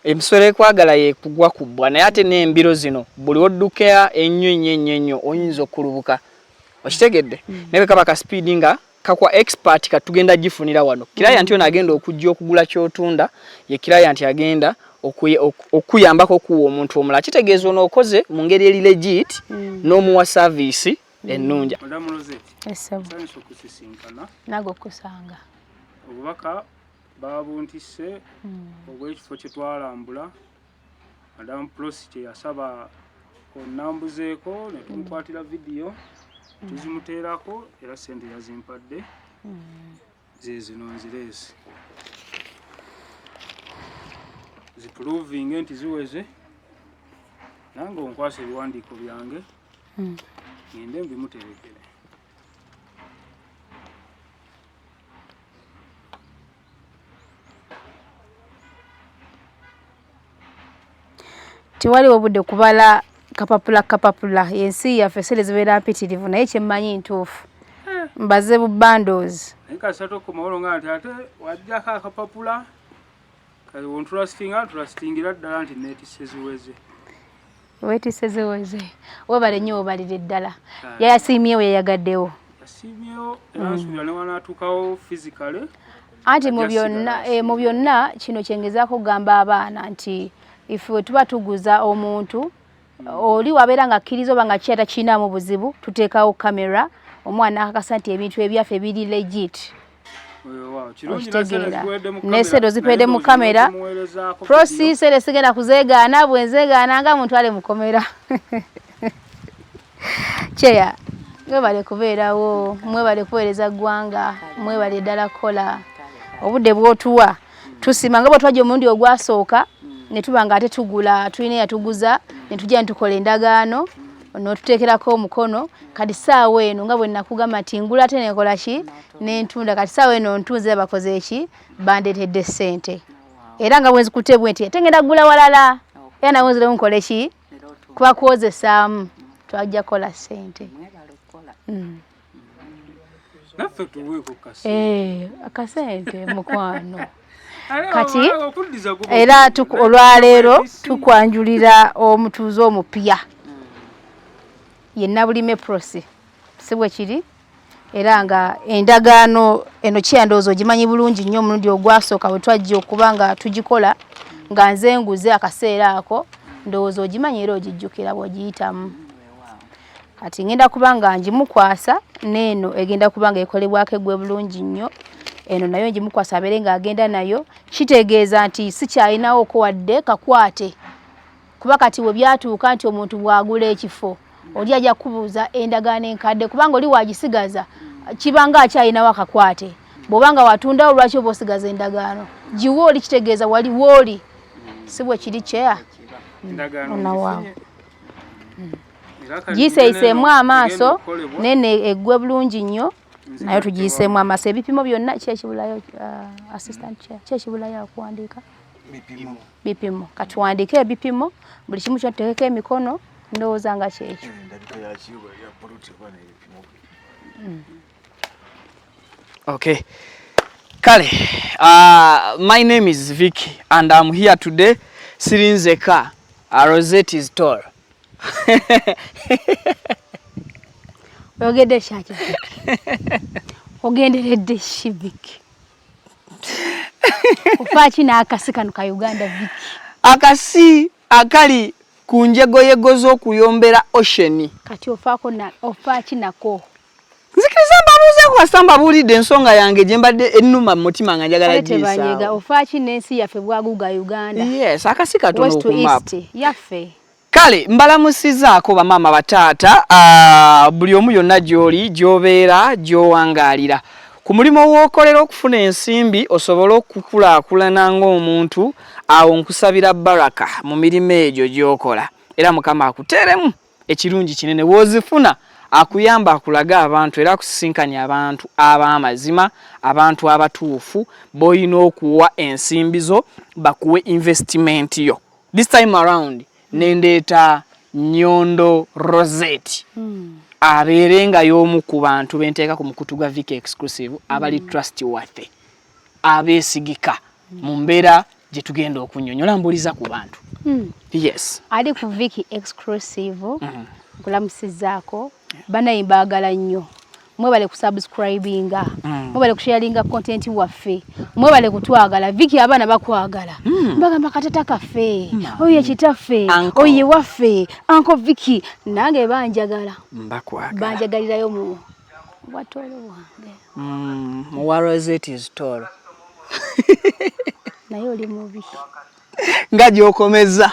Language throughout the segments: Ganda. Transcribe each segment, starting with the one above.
emisolo kwagala ye kugwa kubwa naye ate n'embiro zino buli odduka ennyo oyinza okulubuka okitegedde naye kaba ka speed nga kakwa expert katugenda gifunira wano client yo nagenda okujja okugula kyotunda ye client agenda okuyambako kuwa omuntu omulala kitegeeza onokoze mu ngeri eri legit n'omuwa service ennunja. Madam Rosette sanso kusisinkana nago kusanga obubaka babuntise obw'ekifo kye twalambula Madam Prosite yasaba onambuzeeko ne tumukwatira video tuzimuteerako era sente yazimpadde zino nzirezi ziproving nti ziweze nange onkwasa ebiwandiiko byange ngende mbimuterekere. Tiwaliwo budde kubala kapapula yensi yaffe sere zibeera mpitirivu naye kyemmanyi ntuufu mbaze bu bundles naye kasato ku mawolo nga nti ate wajjako akapapula kali wontulasitingira ddala nti neetisse ziweze. weetisse ziweze webale nnyo webalire ddala yayasiimyewo yayagaddewo yasiimyewo era nsuubira ne wanaatuukawo physically anti mu byonna kino kyengezaako kugamba abaana nti ife tuba tuguza omuntu oli wabeera nga akkiriza oba nga kiyata kiinaamu buzibu tuteekawo kamera omwana akakasa nti ebintu ebyaffe biri legit nesero zipedde mu kamera prosisere sigenda kuzeegaana bwenzeegaana nga muntwale mukomera kyeya mwebale kubeerawo mwebale kuweereza ggwanga mwebale ddala kola obudde bwotuwa tusima nga bwe twajja omulundi ogwasooka ne tuba nga ate tugula tulina yatuguza ne tujja ne tukola endagaano n'otuteekerako omukono kati ssaawa eno nga bwe nakugamba nti ngula ate nekola ki n'entunda kati ssaawa eno ntunze bakoze eki bandeetedde ssente era nga bwe nzikutte bwe nti ate ngenda kugula walala era nawe nzirewo nkole ki kuba kwozesaamu twajja kola ssente. naffe tuweeko akasente mukwano kati era olwaleero tukwanjulira omutuuze omupya yenna bulime prosi si bwe kiri era nga endagaano eno kyandowooza ogimanyi bulungi nnyo omulundi ogwasooka bwe twajja okuba nga tugikola nga nze nguze akaseera ako ndowooza ogimanyi era ogijjukira bw'ogiyitamu kati ngenda kuba nga ngimukwasa n'eno egenda kuba nga ekolebwako egwe bulungi nnyo eno nayo ngimukwasa abeere ng'agenda nayo kitegeeza nti sikyalinawo ko wadde kakwate kuba kati we byatuuka nti omuntu bw'agula ekifo oli ajja kubuuza endagaano enkadde kubanga oli wagisigaza kibanga akyalinawo akakwate bw'obanga watundawo lwaki oba osigaza endagaano giwe oli kitegeeza wali wooli si bwe kiri kyeya onawaawo giyiseeyiseemu amaaso nene eggwe bulungi nnyo nayo tugiyiseemu amaaso ebipimo byonna kyekibulayo assistant chair kyekibulayo akuwandiika bipimo katuwandiike ebipimo buli kimu kyotuteekeko emikono ndowooza nga kyekyo. Okay. Kale, my name is Vicky and I'm here today. Sirinzeka, Rosette is tall. Ogende shaki. Ogenderedde Vicky. Ofachi na akasi kanu ka Uganda Vicky. Akasi akali kunjegoyego z'okuyombera ocean. Kati ofachi nako. Nzikiriza mbabuuze kwasamba bulidde ensonga yange gye mbadde ennuma mu mutima nga njagala gisa. Ofachi n'ensi yaffe bwaguga Uganda. Yes, akasi katono ku map. Yaffe. Kale mbalamusizaako bamaama bataata buli omu yonna gy'oli gy'obeera gy'owangaalira ku mulimo w'okolera okufuna ensimbi osobole okukulaakulana ng'omuntu awo nkusabira baraka mu mirimu egyo gy'okola era Mukama akuteeremu ekirungi kinene w'ozifuna akuyamba akulaga abantu era akusisinkanya abantu ab'amazima abantu abatuufu b'olina okuwa ensimbi zo bakuwe investment yo. This time around nendeeta Nyondo Rosette abeerenga y'omu ku bantu benteeka ku mukutu gwa Vicky Exclusive abali trustworthy abeesigika mu mbeera gye tugenda okunnyonnyola mbuliza ku bantu. Yes. Ali ku Viki exclusive. Kulamusizaako. Banayi baagala nnyo. Mwebale kusubscribinga. Mwebale kusharinga content waffe. Mwebale kutwagala. Viki abaana bakwagala. Mbagamba katata kaffe. Oye kitaffe. Oye waffe. Uncle Viki. Nange banjagala. Mbakwagala. Banjagalirayo mu watolo wange. Muwarozet is tall. Naye oli mubi. Nga gyokomeza.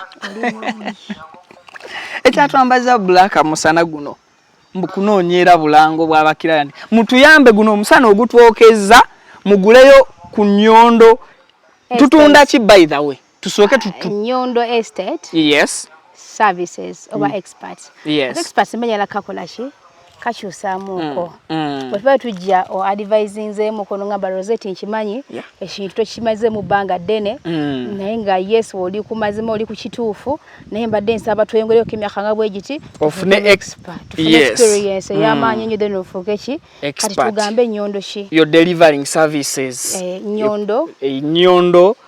Ekyatwambaza Black musana guno. Mbukunoonyera bulango bw'abakirani. Mutuyambe guno omusana ogutwokeza muguleyo ku Nnyondo. Tutunda ki by the way? Tusooke Nnyondo Estate. Yes. Services oba experts. Yes. Experts menya la kakola ki? Kakyusaamuuko. Bwe tujja o advising ze mukono ngamba Rosette nkimanyi ekintu tokimaze mu bbanga ddene naye nga yes oli kumazima oli ku kituufu naye mbadde nsaba tweyongereyo emyaka nga bwegiti ofune experience y'amaanyi nnyo then ofuuke ki kati tugambe Nnyondo ki you're delivering services Nnyondo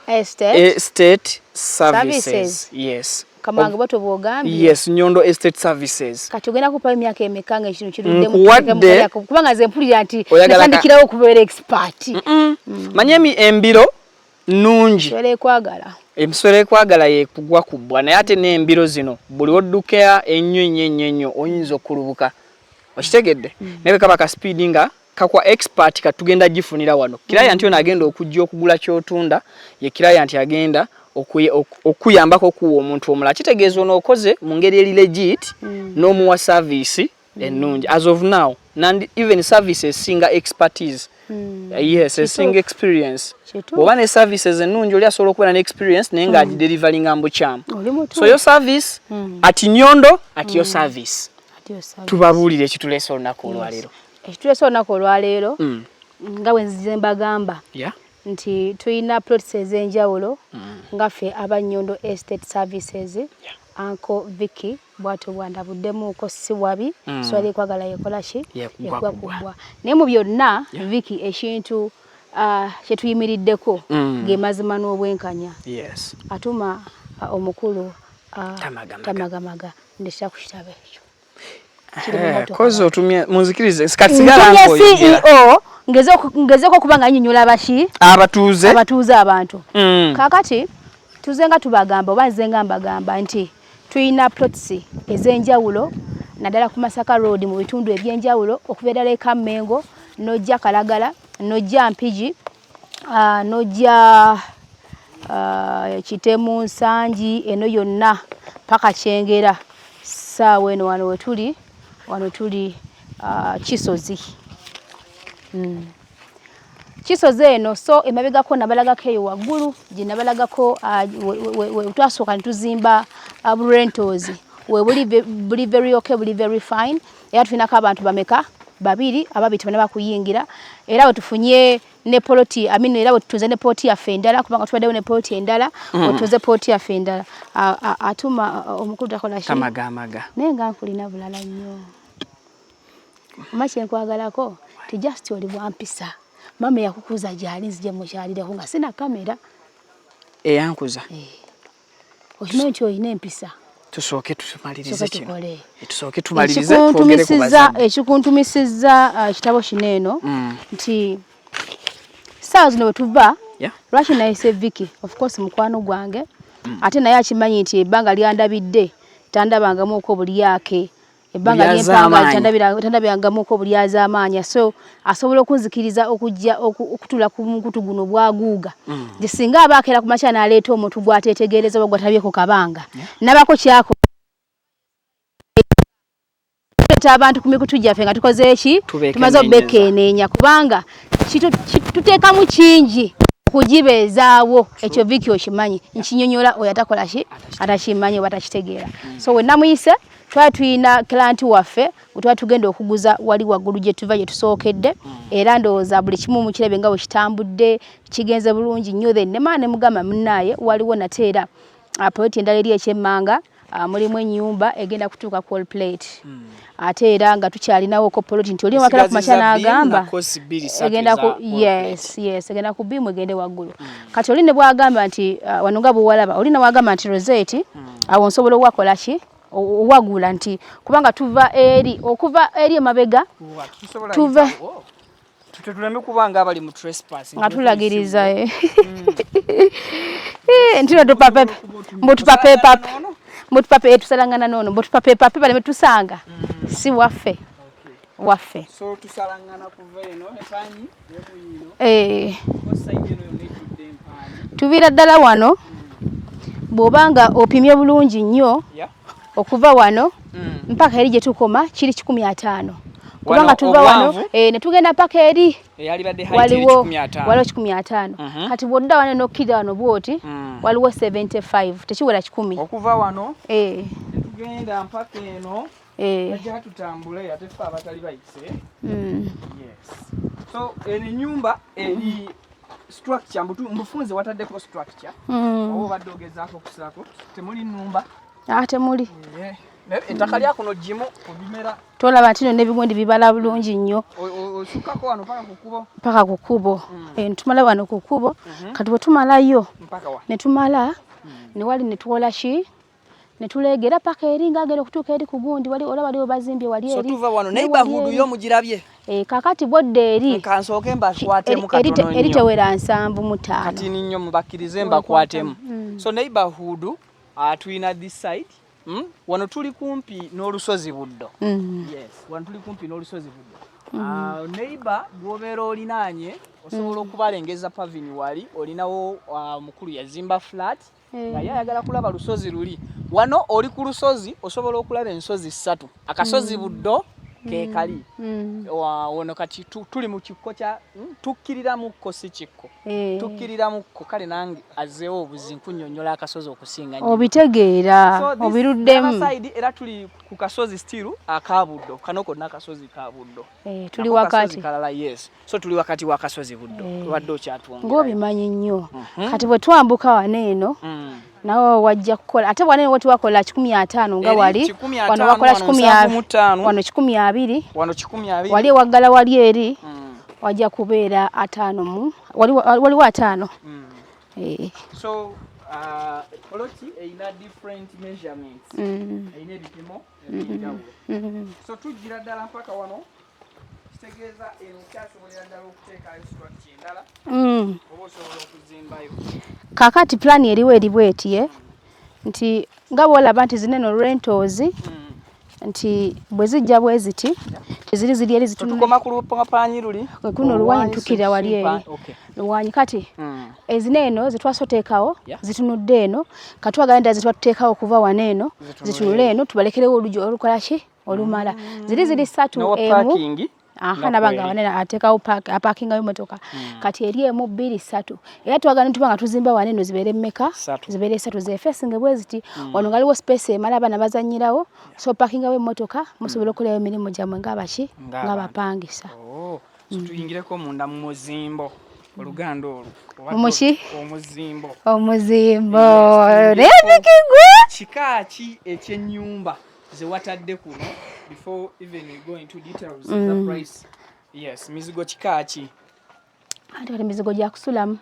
Estate Services. Yes. Kamango bato bogambye. Yes, Nnyondo Estate Services. Kati ogenda kupa emyaka emekanga ekintu kirudde mu kubanga ze mpulira nti natandikirawo okubeera expert. Manyemi embiro nungi. Emiswere ekwagala yekugwa kubwa naye ate n'embiro zino buli oddukira ennyo oyinza okulubuka. Okitegedde? Naye kaba ka speed nga kakwa expert katugenda gifunira wano. Client ono agenda okujja okugula kyotunda ye client agenda okuyambako kuwa omuntu omulala kitegeeza onookoze mu ngeri eri legit n'omuwa service ennungi as of now and even services singa expertise yes singa experience bw'oba ne services ennungi oli asobola okubeera ne experience naye nga deliveringa mbukyamu so your service at Nnyondo at your service tubabuulire ekituleesa olunaku olwaleero ekituleesa olunaku olwaleero nga bwe nzize mbagamba nti tuyina plots ez'enjawulo ngaffe aba Nnyondo Estate Services Uncle Viki bwato bwandabuddemuuko si wabi so ali kwagala yekola ki yekugwa kubwa naye mu byonna Viki ekintu kye tuyimiriddeko ge mazima n'obwenkanya atuma omukulu Tamagamaga ndekira ku kitabo ekyo kozo otumye munzikirize sikatsigala ngo CEO ngezeko kubanga nnyonnyola abatuuze abantu kakati tuzenga tubagamba oba nzenga mbagamba nti tuyina plots ez'enjawulo naddala ku Masaka Road mu bitundu eby'enjawulo okubeera leka Mengo nojja Kalagala nojja Mpigi nojja Kitemu Nsangi eno yonna paka Kyengera saawa eno wano tuli Kisozi Kisozi eno so emabegako nabalagako eyo waggulu gye nabalagako twasooka ne tuzimba rentals we buli very okay buli very fine era tulinako abantu bameka babiri ababiti bana bakuyingira era we tufunye ne poloti era we tutunze ne poti yaffe endala kubanga tubaddewo ne poti endala otuze poti yaffe endala atuma omukulu takola ki Tamagamaga naye nga nkulina bulala nnyo omaki nkwagalako ti just oli bwampisa mama yakukuza gyali nzije mukyalireko nga sina kamera eyankuza okimanyi nti oyina empisa tusooke tumalirize kino tusooke tumalirize twogere ku bazadde ekikuntumisizza kitabo kino eno nti saawa zino bwe tuva lwaki nayise Viki of course mukwano gwange ate naye akimanyi nti ebbanga lyandabidde tandabangamuuko bulyake ebbanga lyempanga tandabangamuuko bulyazaamaanya so asobola okunzikiriza okujja okutula ku mukutu guno bwaguuga nti singa abaakera ku makya n'aleeta omuntu gwateetegereza oba gwatabyeko kabanga nabako kyako abantu ku mikutu gyaffe nga tukoze eki tumaze obekeneenya kubanga tuteekamu kingi okugibeezaawo ekyo Viki okimanyi nkinyonyola oyo atakola ki atakimanyi oba atakitegeera so we namuyise twali tuyina client waffe twali tugenda okuguza wali waggulu gye tuva gye tusookedde era ndowooza buli kimu mukirabe nga bwe kitambudde kigenze bulungi nnyo then ne mugamba munnaaye waliwo nateera poloti endala eri ekyemmanga mulimu ennyumba egenda kutuuka cold plate ate era nga tukyalinawo ko poloti nti oli wakera ku makya n'agamba egenda ku egenda ku bimu egende waggulu kati oli ne bwagamba nti wano nga bwewalaba oli ne wagamba nti rosette awo nsobola owakola ki owagula nti kubanga okuva eri emabega tuve tuleme kubanga abali mu trespass nga tulagiriza ntino mbutupape tusalangana nono mbutupape bale metusanga si waffe waffe so tusalangana kuva eno epanyi tuvira ddala wano bw'obanga opimye bulungi nnyo okuva wano mpaka eri gye tukoma kiri 15 kubanga tuva wano ne tugenda paka eri waliwo 15 kati bwodda wano n'okkira wano bwoti waliwo 75 tekiwera 10 okuva wano tugenda mpaka eno bajja tutambule ate ffe abatali bayise so eno ennyumba eri structure mbufunze wataddeko structure oba obadde ogezaako okusako temuli nnumba temuli ettaka lyako n'oggimu obimera tolaba nti no n'ebigundi bibala bulungi nnyo osukkako wano paka ku kkubo netumala wano ku kkubo kati bwe tumalayo ne tumala ne wali ne tuwola ki ne tuleegera paka eri ng'agenda okutuuka eri ku gundi olaba waliwo bazimbye wali eri tuva wano neighborhood yo mugirabye kakati bwodde eri kansooke mbakwatemu katono nnyo eri tewera 75 kati nnyo mubakkirize mbakwatemu so neighborhood tulina this side wano tuli kumpi n'olusozi Buddo wano tuli kumpi n'olusozi Buddo neighbor bw'obeera olinaanye osobola okubalengeza pavini wali olinawo mukulu yazimba flat nga yayagala kulaba lusozi luli wano oli ku lusozi osobola okulaba ensozi 3 akasozi Buddo kekali wano kati tuli mu kikko kya tukkiriramukko si kikko tukkiriramukko kale nange azeewo obuzinkunnyonnyola akasozi okusinga nnyo obitegeera obiruddemu side era tuli ku kasozi still akabuddo kano konna akasozi kabuddo tuli wakati kalala so tuli wakati wa kasozi Buddo wadde okyatwongera ng'obimanyi nnyo kati bwe twambuka waneeno nawo wajja kukola ate bwana wati wakola 15 nga wali wano wakola 15 wano 12 wano 12 wali waggala wali eri wajja kubeera 5 wali wa 5 so poloti ina different measurements ina ebipimo ebijjawulo so tujjira ddala mpaka wano kitegeeza eno kyasobolera ddala okuteekayo structure endala oba osobola okuzimbayo kakati plan eriwo eribwetiye nti nga bwolaba nti zineno rentals nti bwe zijja bwe ziti ziri eri zitukoma ku lupanyi luli kuno luwanyi tukira wali eri luwanyi kati ezineno zitwasoteekawo zitunudde eno katwaganda zitwatuteekawo kuva waneeno zitunule eno tubalekerewo olujo olukola ki olumala ziri 3 emu nabanga wanena atekawo aparkinga y'emmotoka kati eri emu 2 3 era twagala ntubanga tuzimba waneno zibeere mmeka zibeere 3 zefesinge bwe ziti wano ngaliwo space emala abana bazanyirawo so parkinga w'emmotoka musobola okolayo emirimu gyamwe ng'abapangisa tuyingireko munda mu muzimbo oluganda olwo omuki omuzimbo nebikigwe kikaaki ekyennyumba zewatadde kuno before even we go into details the price mizigo kikaaki ate kati mizigo gya kusulamu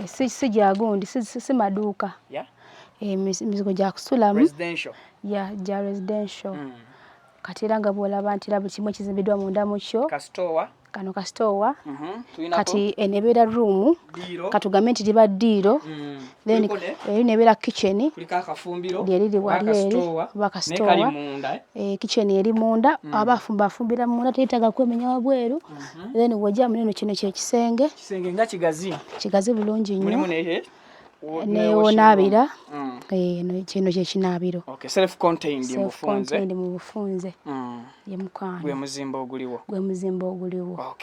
si gyagundi si maduuka mizigo gya kusulamu residential gya residential kati era nga bw'olaba nti buli kimu ekizimbiddwa munda mu kyo kano kasitowa kati enebeera room katugambe nti liba ddiiro then eri nebeera kitchen lyeriri wali eri oba kasitowa kitchen eri munda aba afumbira munda teyetaaga kwemenya wabweru then wojja muneno kino kyekisenge nga kigazi bulungi nnyo newonaabira kino kyekinaabiro self contained mu bufunze ye mukwano gwe muzimbo oguliwo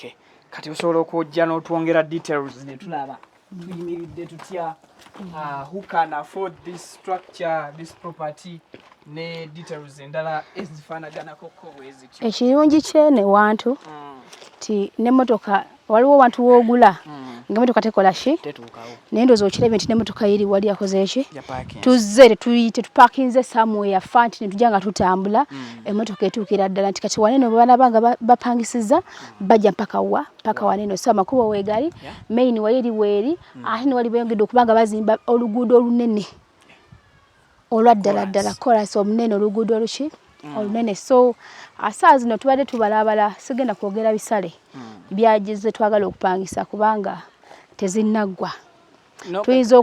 kati osobola okwojja n'otwongera details ne tulaba tuyimiridde tutya who can afford this structure this property ne details endala ezifaanaganako bwezityo ekirungi kyene wantu ti n'emmotoka waliwo wantu woogula Ngamotoka tekola shi tetuukawo nendo zochirebe nti nemotoka yiri wali yakoze eki ya parking tuzere tuyite tupakinze somewhere fanti netujanga tutambula emotoka etuukira ddala nti kati waneno bana banga bapangisiza bajja mpaka waneno sama kuba wegali main wayiri weri ate wali beyongedde okubanga bazimba oluguudo olunene olwaddala kola so munene oluguudo oluki olunene so asaazi no tubadde tubalabala sigenda kwogera bisale byageze twagala okupangisa kubanga tezinnagwa tuyinza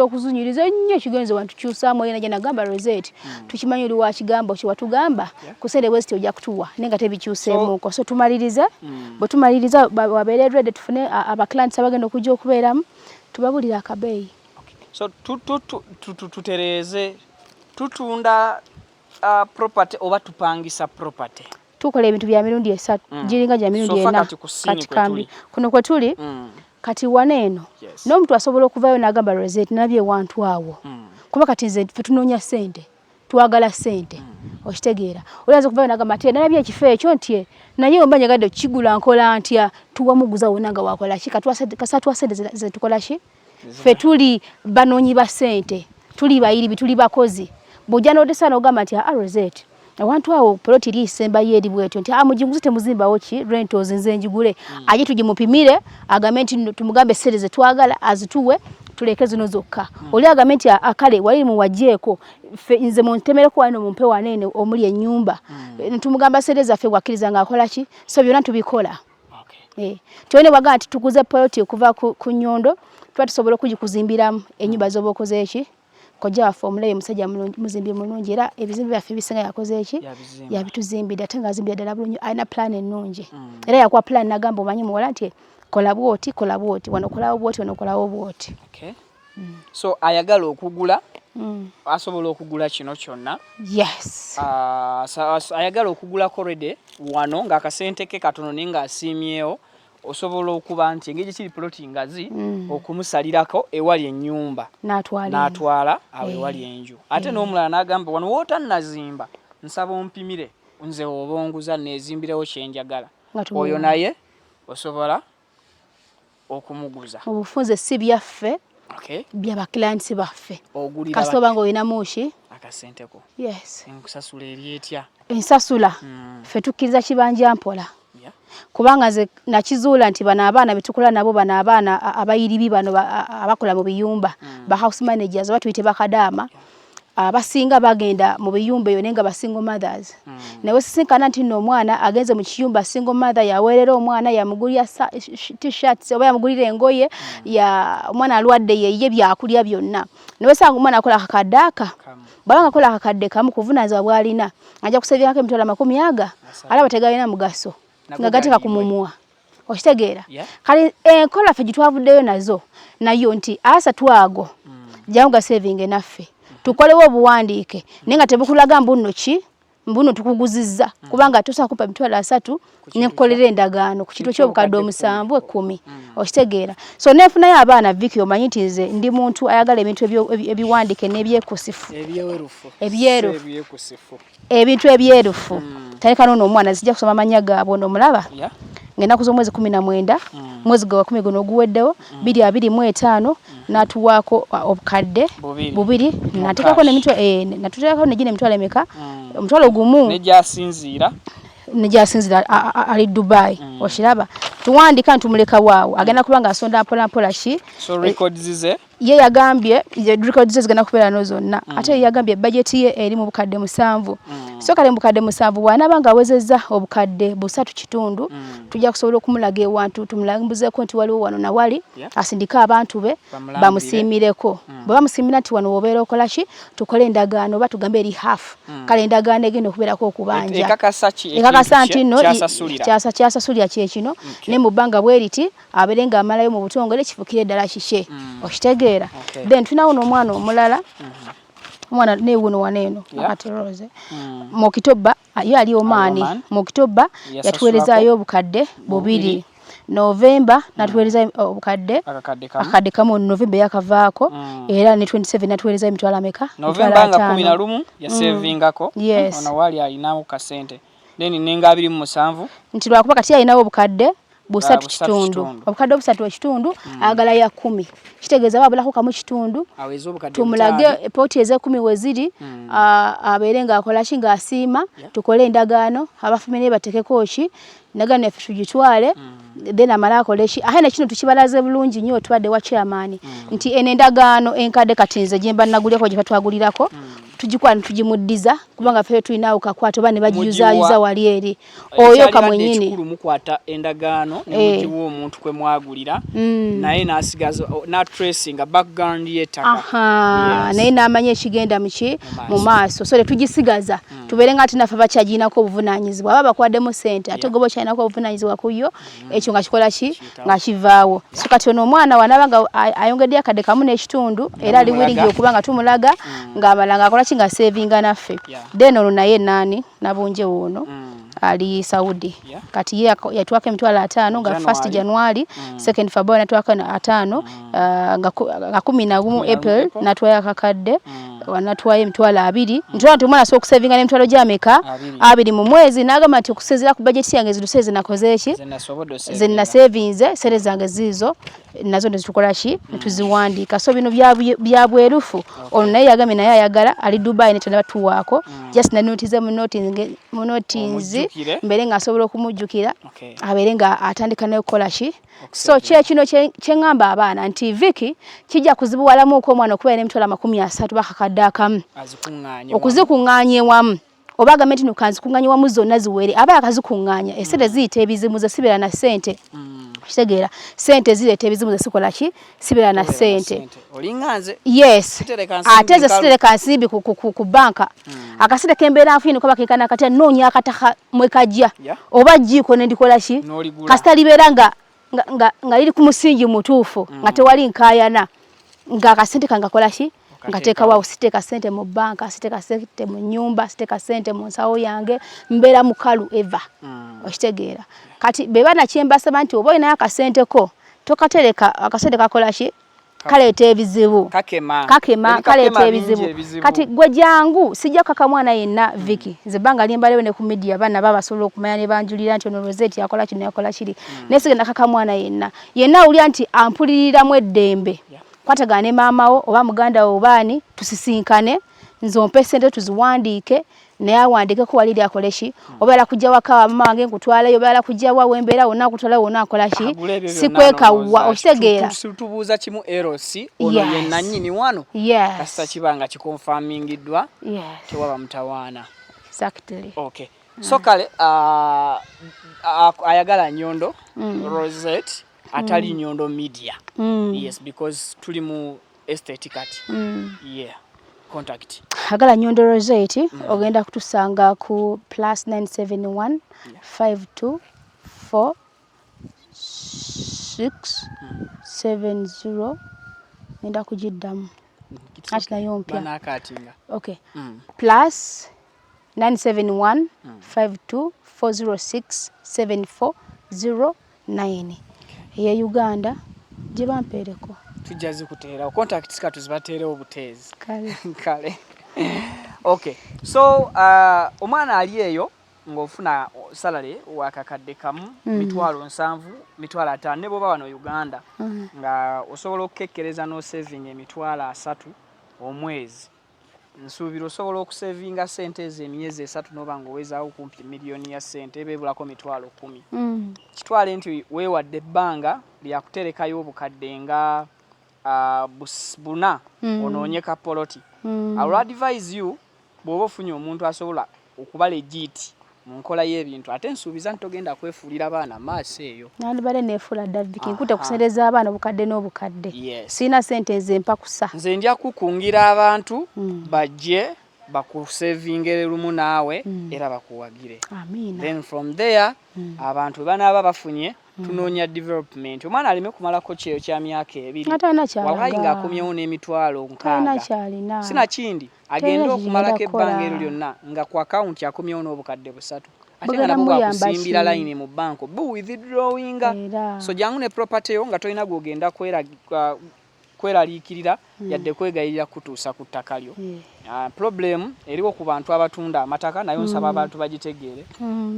okuzunyiriza nnyo ekigenzo wantu kyusaamu yena jana gamba Rosette tukimanyi oli wa kigambo ki watugamba kusere west ojja kutuwa nenga tebikyuseemuko so tumaliriza bwe tumaliriza wabeere ready tufune aba clients abagenda okujja okubeeramu tubabulira akabeeyi so tutereze tutunda property oba tupangisa property tukola ebintu bya mirundi esatu giringa gya mirundi ena kati kambi kuno kwe tuli kati waneeno n'omuntu asobola okuvayo n'agamba Rosette nabye wantu awo kuba kati nze ffe tunoonya ssente twagala ssente okitegeera olaza okuvayo n'agamba ati nalabye ekifo ekyo nti naye omba nyagadde okigula nkola ntya tuwamuguza wonna nga wakola ki kasatwa ssente ze tukola ki ffe tuli banoonyi ba ssente tuli bayiribi tuli bakozi bw'ojja n'odesa n'ogamba nti Rosette abantu awo ploti lisemba yeri bwetu nti mujinguze temuzimbawo ki rentals nze njigule aje tujimupimire agambe nti tumugambe sereze twagala azituwe tuleke zino zokka oli agambe nti akale wali mu wajeko nze muntemere ko wano mumpe wanene omuli ennyumba tumugamba sereze afe wakiriza nga akola ki so byonna tubikola tuone waga nti tukuze ploti okuva ku Nyondo twatusobola kujikuzimbira ennyumba zobokoze eki koja formula musajja muzimbi mulungi era ebizimbi byaffe bisenga yakoze eki yabituzimbira tenga zimbira dala bulungi aina plan ennungi era yakwa plan nagamba omanyi muwala nti kola bwoti wano kola bwoti wano kola bwoti so ayagala okugula asobola okugula kino kyonna yes ayagala okugula already wano nga akasente ke katono ninga asimyewo osobola okuba nti engeri kiri ploti ngazi okumusalirako ewali ennyumba n'atwala awo ewali enju ate n'omulala n'agamba wano wootannazimba nsaba ompimire nze obonguza neezimbirewo kyenjagala oyo naye osobola okumuguza obufunze si byaffe byaba clients baffe kasoba ngo olina mushi akasenteko yes enkusasula eryetya ensasula ffe tukkiriza kibanja mpola kubanga nze nakizuula nti bano abaana betukola nabo bano abaana abayiribi bano abakola mu biyumba ba house managers batuyite bakadaama abasinga bagenda mu biyumba eyo nenga basingle mothers nawe sisinkana nti nno omwana agenze mu kiyumba single mother yaweerera omwana yamugulira t-shirts oba yamugulira engoye ya omwana alwadde ye byakulya byonna nawe sanga omwana akola akakadde balanga akola akakadde kamu kuvunaza bwalina ajja kusebyako emitwalo 100 alaba tegalina mugaso nga gatika kumumua okitegeera kale enkola ffe gitwavuddeyo nayo nti asa twago jangu saving naffe tukolewo obuwandiike nenga tebukulaga mbuno tukuguzizza kubanga tosa kupa mitwalo 3 nenkolera endagaano ku kitwe ky'obukadde 7 10 okitegeera so nefunayo abaana Vicky omanyi nti nze ndi muntu ayagala ebintu ebiwandiike n'ebyekusifu ebintu ebyerufu taleka nono omwana zijja kusoma amanya gaabwe nomulaba ngenda kuzo mwezi 19 mwezi gwa 10 guno oguweddewo 225 natuwaako obukadde bubiri natekako nemitwe natutekako negine emitwalo emeka omutwalo gumu nejasinzira ali Dubai oshiraba tuwandika ntumuleka waawo agenda kubanga asonda mpola ki so records ze ye yagambye records zigenda kubeera no zonna ate yagambye budget ye eri mu bukadde 7 so kale mu bukadde 7 bwana banga awezezza obukadde 3 kitundu tujja kusobola okumulaga ewantu tumulambuze ko nti waliwo wano na wali asindika abantu be bamusimireko bwe bamusimira nti wano obeera okola ki tukole endagaano batugambe eri half kale endagaano egenda okubeerako okubanja ekakasa nti no kyasasulira kyekino ne mu bbanga bweriti aberenga amalayo mu butongole kifukire ddala kike okitegeera then tunawo n'omwana omulala omwana neewuno waneeno akati Rose mu Okitoba yo ali omaani mu Okitoba yatuweerezaayo obukadde 2 November natuweereza obukadde akadde kamu November yakavaako era ne 27 natuweereza emitwalo ameka November nga 11 ya savingako ona wali alinawo kasente then nenga 27 nti lwakuba kati alinawo obukadde busatu kitundu obukadde obusatu ekitundu agala ya 10 kitegeeza babulako kamu kitundu tumulage epoti eze 10 weziri aberenga akola kinga asiima tukole endagaano abafumine batekeko ki ndagaano efe tugitwale then amala akoleshi ahene kino tukibalaze bulungi nnyo twadde wa chairman nti endagaano enkade katinze jemba naguleko gye twagulirako tujikwana tujimuddiza kubanga fe tulinawo kakwato bane bajiyuza wali eri oyo kamwenyini kikulu mukwata endagaano ne mujiwo omuntu kwe mwagulira naye nasigaza na tracing a background yetaka naye namanye ekigenda mu maaso so le tujisigaza tuberenga ati nafa bachajinako obuvunanyizibwa baba kwaddemu sente ate gobo chainako obuvunanyizibwa kuyo ekyo nga kikola ki nga kivaawo so kati ono omwana wanabanga ayongedde akade kamu n'ekitundu era ali willing okubanga tumulaga ng'amalanga akola ki nga savinga naffe then ono naye nani nabunje wono ali Saudi kati ye yatwaka emitwalo 5 nga 1st January 2nd February natwaka 5 nga 11 April natwaya kakadde wanatwaye emitwalo 2 ntwana tumwana so okusavinga n'emitwalo gy'ameka 2 mu mwezi nagamba nti okusezera ku budget yange ziduseze nakoze ki zenna savings sere zange zizo nazo nezitukola ki tuziwandika so bino bya bwerufu ono naye yagamye naye ayagala ali Dubai netona batuwako just na notice mu notice mbere nga asobola okumujjukira aberenga atandika nayo kola ki so kino kyengamba abaana nti Vicky kijja kuzibuwalamu uko omwana okuba n'emitwalo 30 bakakadde akamu okuzikunganye wamu oba gavumenti nukanzikunganya wamu zonna ziwere aba akazikunganya esente ziyita ebizimu ze sibira na sente kitegeera sente zireta ebizimu ze sikola ki sibira na sente olinganze yes ate ze sitereka nsimbi ku banka akasente kembeera afini kuba kekana kati noonya akataka mwekajja oba jiko nendikola ki kasita libera nga liri ku musingi mutuufu nga tewali nkayana nga akasente kangakola ki ngateeka wao siteka sente mu banka siteka sente mu nyumba siteka sente mu nsawo yange mbera mukalu eva okitegeera kati beba na kyembasa banti oboyi naye akasente ko tokatereka akasente kakola ki kaleeta ebizibu kakema kaleeta ebizibu kati gwe jangu sijja kaka mwana yenna Vicky zebanga limbalewe ne ku media bana baba solo okumanya ne banjulira nti ono Rosette yakola kino yakola kiri nesigenda kaka mwana yenna uli anti ampulirira mu eddembe kwatagane maamawo oba muganda wo obani tusisinkane nzompe sente tuziwandike naye awandike ko waliri akoleshi obala kujja waka mama wange nkutwalayo obala kujja wa wembera wona kutwala wona akola ki sikweka wa okitegeera tubuuza kimu erosi ono yenna nnyini wano kasa kibanga kikonfamingiddwa tewaba mutawaana exactly okay so kale ayagala nyondo Rosette atali nyondo media yes because tuli mu estate kati yeah contact agala nyondo Rosette ogenda kutusanga ku +971 524 670 nenda kujiddamu ati nayo mpya bana akatinga okay +971 524 670 ya Uganda jibampereko tujazi kuteera contact sikatu zibateere obuteezi kale okay so omwana ali eyo ngofuna salary wakakadde kamu mitwalo 7 mitwalo 5 nebo baba no Uganda nga osobola okukekkereza no saving emitwalo 3 omwezi nsuubira osobola okusavinga sente ez'emyezi 3 noba ng'owezaawo kumpi miliyoni ya sente ebebulako mitwalo 10 kitwale nti weewadde ebbanga lyakuterekayo obukadde nga buna onoonyeka poloti I will advise you bw'oba ofunye omuntu asobola okuba legit mu nkola y'ebintu ate nsuubiza ntogenda kwefuulira abaana maaso eyo nandibale neefuula Daviki nkute kusereza abaana obukadde n'obukadde sina sente ezempa kusa nze ndya kukungira abantu bajje bakusavingere lumu naawe era bakuwagire then from there abantu banaaba bafunye tunoonya development omwana aleme kumalako kyeyo kya myaka 2 wallahi ng'akomyewo n'emitwalo 6 sina kindi agenda okumalako ebbanga eryo lyonna nga ku akawunti akomyewo n'obukadde 3 ate nga nabwo bwakusimbira line mu banko bu withdrawinga so jangu ne property yo nga tolina gwogenda kweraliikirira yadde kwegayirira kutuusa ku ttaka lyo. Problem eriwo ku bantu abatunda amataka nayo nsaba abantu bagitegeere.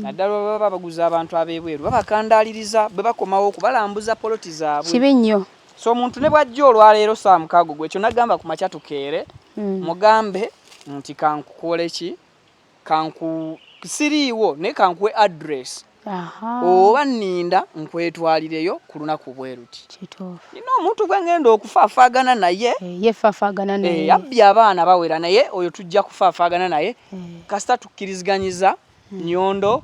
Naddala baba baguza abantu ab'ebweru babakandaaliriza bwe bakomawo okubalambuza poloti zaabwe. Kibi nnyo. So omuntu ne bw'ajja olwaleero saa mukaago gwe ekyo nagamba ku makya tukeere mugambe nti kankukole ki siriiwo ne kankuwe address oba nninda nkwetwalireyo ku lunaku bwe ruti. Nina omuntu gwe ngenda okufaafaagana naye yefafaagana naye yabbye abaana bawera naye oyo tujja kufaafaagana naye kasita tukkiriziganyiza Nyondo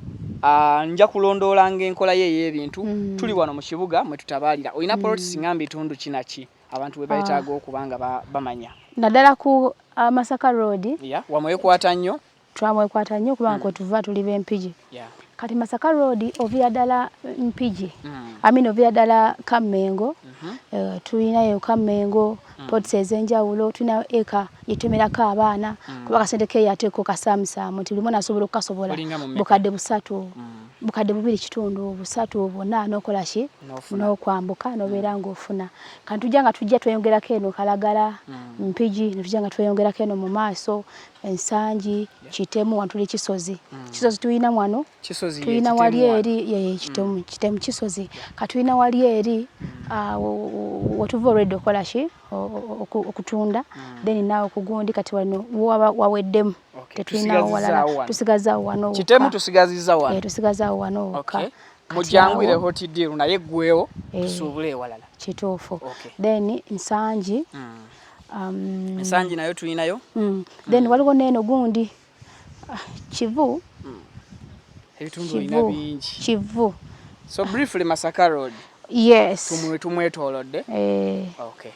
nja kulondoolanga enkola ye ey'ebintu tuli wano mu kibuga mwe tutabaalira. Olina poloti singa bitundu kinaki abantu bwe bayetaaga okubanga bamanya. Naddala ku Masaka Road wamwekwata nnyo. Twamwekwata nnyo kubanga kwe tuva tuli b'Empigi. Kati Masaka Road ovira ddala Mpigi. Ovira ddala Kamengo. Tulinayo Kamengo polisi ez'enjawulo, tulina eka yetemerako abaana kuba kasente ke yateeko kasaamusaamu nti buli mwana asobola okukasobola bukadde busatu bukadde 2.3 bwonna n'okola ki n'okwambuka n'obeera ng'ofuna. Kati tujja tweyongerako eno Kalagala Mpigi ne tujja nga tweyongerako eno mu maaso Ensangi Kitemu wantuli Kisozi. Kisozi tulina wano tulina wali eri Kitemu Kisozi kati tulina wali eri watuva already okola ki okutunda then naawe kugundi kati wano waweddemu tetulinawo walala tusigazaawo wano Kitemu tusigazizza wano tusigazaawo wano okay. Mujangwire hoti deal naye gwewo tusuubule ewalala kituufu then Nsangi Nsangi nayo tulinayo then waliwo neeno gundi Kivu ebitundu olina bingi Kivu. So briefly Masaka Road yes tumwetoolodde okay.